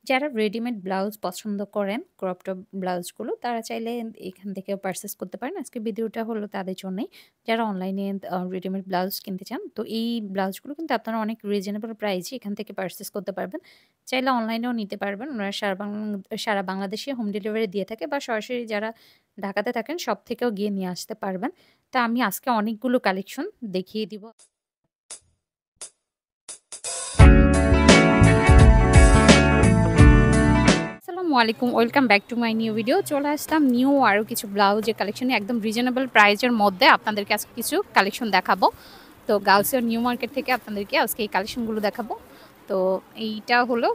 যারা readymade blouse পছন্দ করেন, ক্রপ টপ ব্লাউজগুলো তারা চাইলে এখান থেকে পারচেজ করতে পারেন। আজকের ভিডিওটা হলো তাদের জন্যই। যারা অনলাইনে রেডিমেড ব্লাউজ কিনতে চান। তো এই ব্লাউজগুলো কিন্তু আপনারা অনেক রিজনেবল প্রাইসে এখান থেকে পারচেজ করতে পারবেন। চাইলে অনলাইনেও নিতে পারবেন। ওনারা সারা বাংলাদেশে হোম ডেলিভারি দিয়ে থাকে বা সরাসরি যারা ঢাকাতে থাকেন সব থেকেও গিয়ে নিয়ে আসতে পারবেন। তো আমি আজকে অনেকগুলো কালেকশন দেখিয়ে দিব। আসসালামু আলাইকুম, welcome back to my new video. চলে আসলাম নিউ আরও কিছু ব্লাউজের কালেকশনে একদম রিজনেবল প্রাইসের মধ্যে আপনাদেরকে আজকে কিছু কালেকশন দেখাবো। তো গাউসিয়া নিউ মার্কেট থেকে আপনাদেরকে আজকে এই কালেকশনগুলো দেখাবো। তো এইটা হলো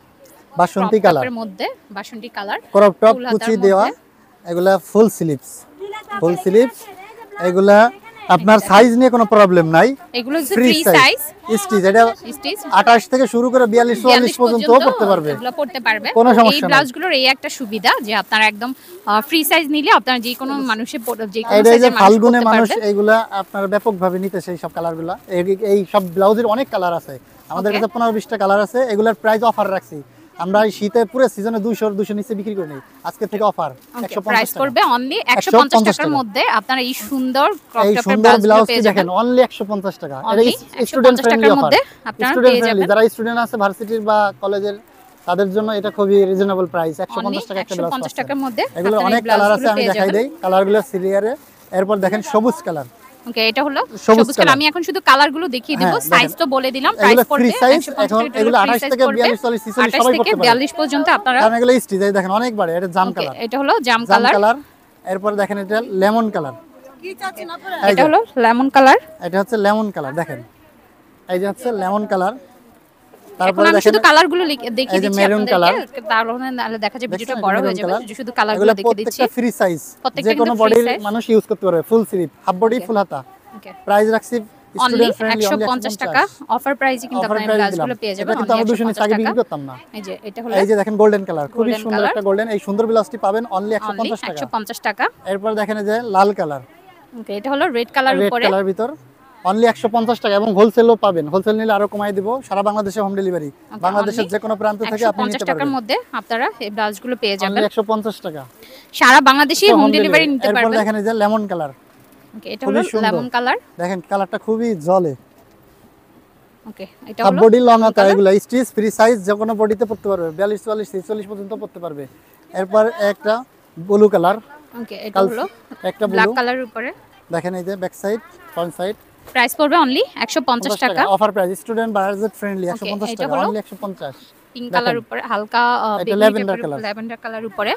বাসন্তী কালার মধ্যে বাসন্তী কালার ক্রপ টপ কুচি দেওয়া, এগুলা ফুল স্লিভস এগুলা আপনার সাইজ নিয়ে কোনো প্রবলেম নাই। এগুলো ফ্রি সাইজ স্টিচ, এটা 28 থেকে শুরু করে 42 44 পর্যন্ত পড়তে পারবে, এগুলো পড়তে পারবে। কোনো সমস্যা এই নাই। ব্লাউজগুলোর এই একটা সুবিধা যে আপনারা একদম ফ্রি সাইজ নিলে আপনারা যে কোনো মানুষের যে কোনো সাইজের মানুষ ফাল্গুনে পড়তে মানুষ পারবে। এগুলা আপনার ব্যাপকভাবে নিতে সেই সব কালারগুলা। এই সব ব্লাউজের অনেক কালার আছে আমাদের কাছে, 15-20টা কালার আছে। এগুলার প্রাইস অফার রাখছি আমরা। এই শীতে পুরো সিজনে 200 নিচে বিক্রি করে নেই, আজকে থেকে অফার 150 প্রাইস করবে অনলি 150 টাকার মধ্যে। আপনারা এই সুন্দর ক্রপ টপের ব্লাউজটি দেখেন, অনলি 150 টাকা। এটা student friendly offer, student friendly. যারা স্টুডেন্ট আছে ভার্সিটির বা কলেজের, তাদের জন্য এটা খুবই রিজনেবল প্রাইস। 150 টাকা একটা ব্লাউজ, 150 টাকার মধ্যে। এগুলো অনেক কালার আছে, আমি দেখাই দেই কালারগুলো সিরিয়ারে। এরপর দেখেন সবুজ কালার। ওকে, এটা হলো সবুজ কালার। আমি এখন শুধু কালারগুলো দেখিয়ে দিব, সাইজ তো বলে দিলাম। প্রাইস পড়বে 150 টাকা। এগুলো 28 থেকে 42 44 46 সবাই পড়তে পারে। 42 পর্যন্ত আপনারা, কারণ এগুলো স্টিচ। এই দেখেন অনেক বড়, এটা জাম কালার। এটা হলো জাম কালার। এরপর দেখেন এটা লেমন কালার। এটা হলো লেমন কালার। এটা হচ্ছে লেমন কালার, দেখেন এই যে হচ্ছে লেমন কালার। তারপরে দেখেন শুধু কালারগুলো দেখিয়ে দিচ্ছি আপনাদেরকে, তাহলে দেখা যাবে ভিডিওটা বড় হয়ে যাবে। শুধু কালারগুলো দেখিয়ে দিচ্ছি। প্রত্যেকটা ফ্রি সাইজ, যে কোনো বডির মানুষ ইউজ করতে পারবে। ফুল স্লিভ, হাফ বডি, ফুল হাতা। প্রাইস রাখছি স্টুডেন্ট ফ্রেন্ডলি 150 টাকা। অফার প্রাইসে কিন্তু আপনারা ব্লাউজগুলো পেয়ে যাবেন। এটা কিন্তু আমরা 200 টাকা বিক্রি করতাম না। এই যে এটা হলো, এই যে দেখেন গোল্ডেন কালার, খুবই সুন্দর একটা গোল্ডেন। এই সুন্দর ব্লাউজটি পাবেন অনলি 150 টাকা। এরপর দেখেন এই যে লাল কালার। ওকে, এটা হলো রেড কালার উপরে, রেড কালার ভিতর অনলি 150 টাকা, এবং হোলসেলও পাবেন। হোলসেল নিলে আরো কমাই দিব। সারা বাংলাদেশে হোম ডেলিভারি, বাংলাদেশের যে কোনো প্রান্ত থেকে আপনি নিতে 150 টাকার মধ্যে আপনারা এই ব্লাউজগুলো পেয়ে যাবেন। 150 টাকা সারা বাংলাদেশে হোম ডেলিভারি নিতে পারবেন। এরপর দেখেন এই যে লেমন কালার। ওকে, এটা হলো লেমন কালার। দেখেন কালারটা খুবই জ্বলে। ওকে, এটা হলো বডি লং হাতা, এগুলো স্টিচ ফ্রি সাইজ, যে কোনো বডিতে পড়তে পারবে। 42 44 46 পর্যন্ত পড়তে পারবে। এরপর একটা ব্লু কালার। ওকে, এটা হলো একটা ব্ল্যাক কালারের উপরে। দেখেন এই যে back side, front side. Price পড়বে অনলি 150 টাকা। Offer price, student budget friendly 150 টাকা, অনলি 150। পিঙ্ক কালার উপরে, হালকা ল্যাভেন্ডার কালার উপরে।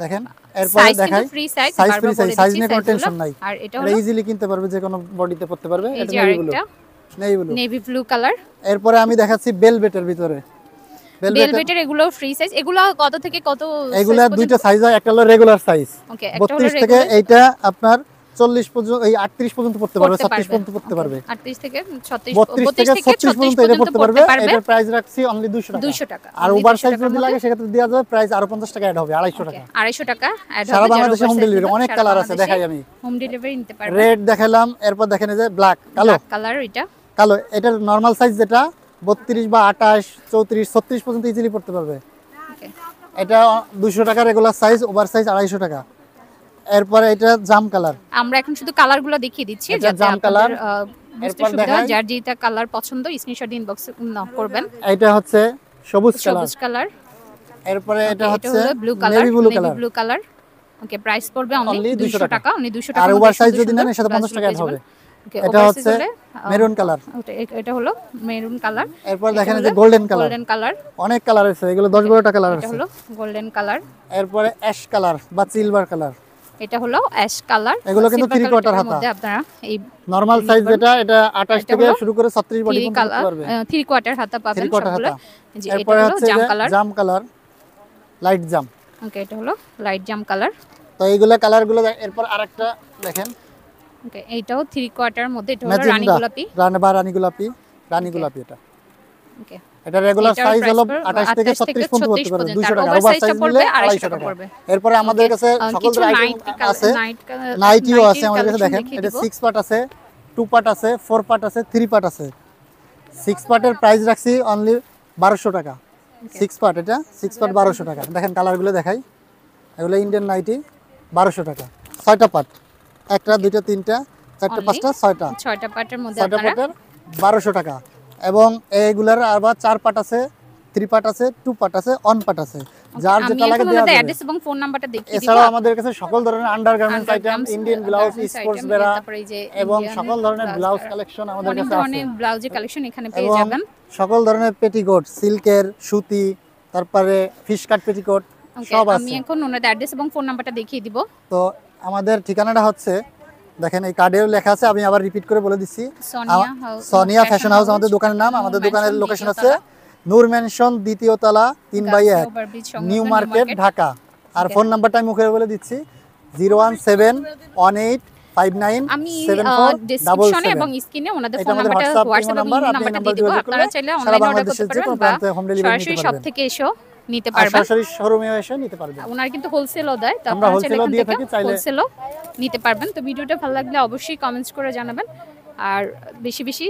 দেখেন এরপর দেখাই ফ্রি সাইজ, সাইজ নিয়ে কোনো টেনশন নাই। আর এটা হলো ইজিলি কিনতে পারবে, যে কোনো বডিতে পড়তে পারবে। এটা নেভি ব্লু কালার। এরপর আমি দেখাচ্ছি বেলভেটের ভিতরে। বেলভেটের এগুলো ফ্রি সাইজ। এগুলো কত থেকে কত? এগুলা দুইটা সাইজ হয়, একটা হলো রেগুলার সাইজ 32 থেকে, এইটা আপনার 40 পর্যন্ত, এই 38 পর্যন্ত পড়তে পারবে, 36 পর্যন্ত পড়তে পারবে। 38 থেকে 36, 32 থেকে 36 পর্যন্ত এটা পড়তে পারবে। এটার প্রাইস রাখছি অনলি 200 টাকা। আর ওভার সাইজ যদি লাগে সেক্ষেত্রে দেওয়া যাবে, প্রাইস আরো 50 টাকা অ্যাড হবে, 250 টাকা। 250 টাকা অ্যাড হবে। সারা বাংলাদেশে হোম ডেলিভারি, অনেক কালার আছে, দেখাই আমি। হোম ডেলিভারি নিতে পারবে। রেড দেখালাম, এরপর দেখেন এই যে ব্ল্যাক কালার। এটা কালো, এটার নরমাল সাইজ যেটা 32 বা 28 34 36 পর্যন্ত ইজিলি পড়তে পারবে। এটা 200 টাকা রেগুলার সাইজ, ওভার সাইজ 250 টাকা। এরপর এটা জাম কালার। আমরা এখন শুধু কালারগুলো দেখিয়ে দিচ্ছি, যাতে জাম কালার। বুঝতে সুবিধা হয়। যার যেটা কালার পছন্দ স্ক্রিনশট ইনবক্সে নক করবেন। এটা হচ্ছে সবুজ কালার। এরপরে এটা হচ্ছে blue colour, navy blue colour. Okay, price পড়বে অনলি 200 টাকা। অনলি 200 টাকা। আর ওভার সাইজ যদি নেন সেটা 50 টাকা অ্যাড হবে। এটা হচ্ছে মেরুন কালার। এটা হলো মেরুন কালার। এরপর দেখেন এই যে গোল্ডেন কালার। অনেক কালার আছে, এগুলো 10-12টা কালার আছে। এটা হলো গোল্ডেন কালার। এরপরে অ্যাশ কালার বা সিলভার কালার। এটা হলো অ্যাশ কালার। এগুলো কিন্তু 3/4 হাতা। আপনারা এই নরমাল সাইজ যেটা, এটা 28 থেকে শুরু করে 36 বডি পর্যন্ত পড়তে পারবে। 3/4 হাতা পাবেন সবগুলো। এরপর হচ্ছে জাম কালার, লাইট জাম। ওকে, এটা হলো লাইট জাম কালার। তো এইগুলা কালারগুলো। এরপর আরেকটা দেখেন। ওকে, এইটাও 3/4 এর মধ্যে। এটা হলো রানী গোলাপি। রানী গোলাপি এটা। ওকে, এটা রেগুলার সাইজ হলো 28 থেকে 36 পর্যন্ত পড়তে পারবে, 200 টাকা। ওভার সাইজ নিলে 250 টাকা পড়বে। এরপর আমাদের কাছে সকল আইটেম আছে, নাইটিও আছে আমাদের কাছে। দেখেন এটা 6 পার্ট আছে, 2 পার্ট আছে, 4 পার্ট আছে, 3 পার্ট আছে। 6 পার্টের প্রাইস রাখছি অনলি 1200 টাকা। ওকে 6 পার্ট, এটা 6 পার্ট 1200 টাকা। দেখেন কালারগুলো দেখাই, এগুলো ইন্ডিয়ান নাইটি 1200 টাকা। 6টা পার্ট, একটা দুইটা তিনটা চারটা অনলি পাঁচটা ছয়টা, 6টা পার্টের মধ্যে 6টা আপনারা পার্টের 1200 টাকা। এবং এইগুলার আবার 4 পার্ট আছে, 3 পার্ট আছে, 2 পার্ট আছে, অন পার্ট আছে, যার আমি যেটা লাগে এখন দেওয়া ওনাদের যাবে। অ্যাড্রেস এবং ফোন নাম্বারটা দেখিয়ে দিব। এছাড়াও আমাদের কাছে সকল ধরনের undergarments item, undergarments Indian blouse, garments sports item, bra তারপরে এই যে এবং ইন্ডিয়ান সকল ধরনের ব্লাউজ বেরা, কালেকশন আমাদের অনেক কাছে আছে। ধরনের ব্লাউজের কালেকশন এখানে পেয়ে এবং যাবেন। সকল ধরনের পেটিকোট, সিল্কের, সুতি, তারপরে ফিশ কাট পেটিকোট ওকে সব আমি আছে। এখন ওনাদের অ্যাড্রেস এবং ফোন নাম্বারটা দেখিয়ে দিব। তো আমাদের ঠিকানাটা হচ্ছে, দেখেন এই কার্ডেও লেখা আছে, আমি আবার রিপিট করে বলে দিচ্ছি। সোনিয়া ফ্যাশন হাউস আমাদের দোকানের নাম। আমাদের দোকানের লোকেশন আছে নূর ম্যানশন 2য় তলা 3/1 নিউ মার্কেট ঢাকা। আর ফোন নাম্বারটা আমি মুখে বলে দিচ্ছি 0171859 আমি 7477। ডেসক্রিপশনে এবং স্ক্রিনে ওনাদের এটা ফোন আমাদের নাম্বারটা হোয়াটসঅ্যাপ হোয়াটসঅ্যাপ এবং নাম্বার, ইমেল আপনি এই নাম্বারটা নাম্বার দিয়ে দিব। যোগাযোগ আপনারা করলে চাইলে সারা অনলাইনে অর্ডার বাংলাদেশের করতে যে কোনো পারবেন বা প্রান্তে হোম ডেলিভারি সরাসরি নিতে শপ পারবেন। থেকে এসেও নিতে আর পারবেন। সরাসরি শোরুমে এসে নিতে পারবেন। ওনারা কিন্তু হোলসেলও দেয়, তো আমরা আপনারা চাইলে হোলসেলও এখান দিয়ে থেকে থাকি, চাইলে হোলসেলও নিতে পারবেন। তো ভিডিওটা ভালো লাগলে অবশ্যই কমেন্টস করে জানাবেন, আর বেশি বেশি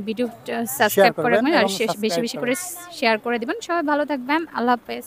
ভিডিওটা শেয়ার সাবস্ক্রাইব করে করবেন রাখবেন, আর এবং বেশি সাবস্ক্রাইব বেশি করে করবেন। শেয়ার করে দিবেন। সবাই ভালো থাকবেন, আল্লাহ হাফেজ।